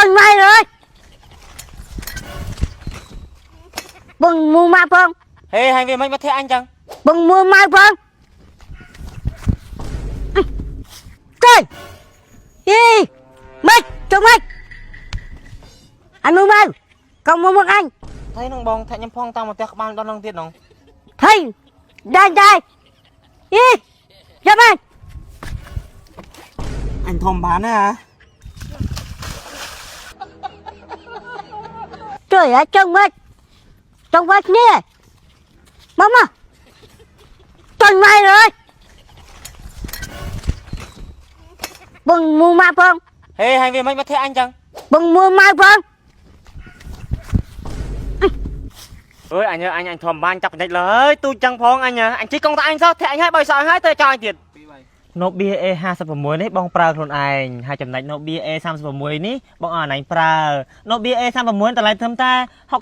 Con mày rồi. Bừng mua ma phong. Ê, hành vi mấy mất thế anh chăng? Bừng mua ma phong. Trời. Đi. Mày, cho mày. Anh mua mày. Con mua một anh. Thấy nông bong, thẹn nhâm phong tao một tẹc ban đón nông tiết nông. Thầy. Đàn trai. Đi. Cho mày. Anh thòm bán hả? Trời ơi, trông mày. Trông mày nè. Mama. Con mày rồi. Bừng mua ma phong. Ê, hành vi mấy mất thế anh chăng? Bừng mua ma phong. Ơi anh thòm ban chọc nhạch lời tôi chẳng phong anh à. Anh chỉ công ta anh sao? Thế anh hãy bày sợ hãy tôi cho anh tiền. Nộp bia E26 នេះបងប្រើខ្លួនឯងហើយចំណែកនប់បៀ E36 នេះបងអត់ឯងប្រើនប់បៀ E36 តម្លៃត្រឹមតែ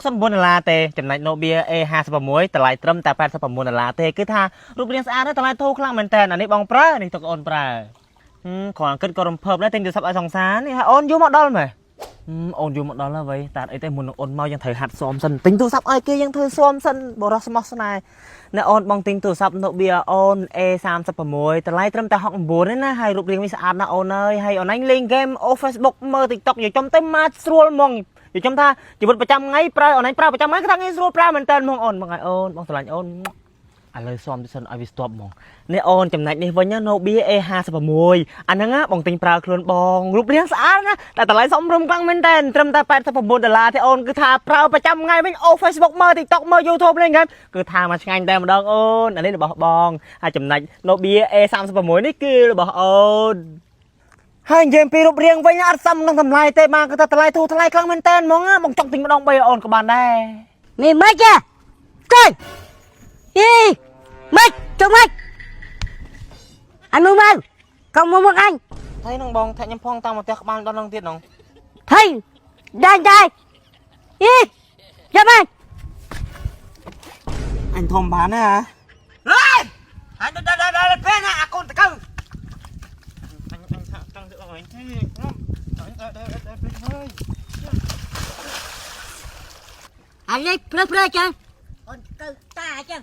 $69ទេចំណែកនប់បៀ E56 តម្លៃត្រឹមតែ$89ទេគឺថារូបរាងស្អាតណាស់តម្លៃធូរខ្លាំងមែនតើអានេះបងប្រើនេះទៅអូនប្រើគ្រាន់គិតក៏រំភើបដែរទិញទូរស័ព្ទឲ្យសង្សារនេះហើយអូនយូរមកដល់មែនអូនយូរមកដល់ហើយវិញតែអីទេមុននឹងអូនមកយើងត្រូវហាត់ស៊ាំសិនទិញទូរស័ព្ទឲ្យគេយើងធ្វើស៊ាំសិនបរោះស្មោះស្នេហ៍ណែអូនបងទិញទូរស័ព្ទ Nokia អូន A36 តម្លៃត្រឹមតែ69ទេណាហើយរូបរាងវាស្អាតណាស់អូនអើយហើយអូនឯងលេងហ្គេមអូ Facebook មើល TikTok និយាយចំទៅមកស្រួលហ្មងនិយាយចំថាជីវិតប្រចាំថ្ងៃប្រើអូនឯងប្រើប្រចាំថ្ងៃគឺថាងាយស្រួលប្រើមែនតើហ្មងអូនបងហើយអូនបងស្រឡាញ់អូនឥឡូវស៊ាំទៅសិនឲ្យវាស្ទាប់ហ្មងនេះអូនចំណែកនេះវិញ Nokia A56 អាហ្នឹងបងទិញប្រើខ្លួនបងរូបរាងស្អាតណាតែតម្លៃសមរម្យខ្លាំងមែនតើត្រឹមតែ$89ទេអូនគឺថាប្រើប្រចាំថ្ងៃវិញអូ Facebook មើល TikTok មើល YouTube លេងហ្គេមគឺថាមកឆ្ងាញ់តែម្ដងអូនអានេះរបស់បងហើយចំណែក Nokia A36 នេះគឺរបស់អូនហើយនិយាយពីរូបរាងវិញអត់សមនឹងតម្លៃទេបានគឺថាតម្លៃធូរថ្លៃខ្លាំងមែនតើហ្មងបងចង់ទិញម្ដង3អូនក៏បានដែរ Mày mất chưa? Trời. Đi. Mất, cho mày. Anh mua mày. Con mua một anh. Thấy nông bong thẹn nhâm phong tao một tẹc ban đón nông tiết nông. Thầy. Đàn trai. Đi. Cho mày. Anh thòm bán hả? Rồi. Anh đây bên hả con tao. Anh tăng được rồi anh. Anh đi, plơ cho. Con ta chứ.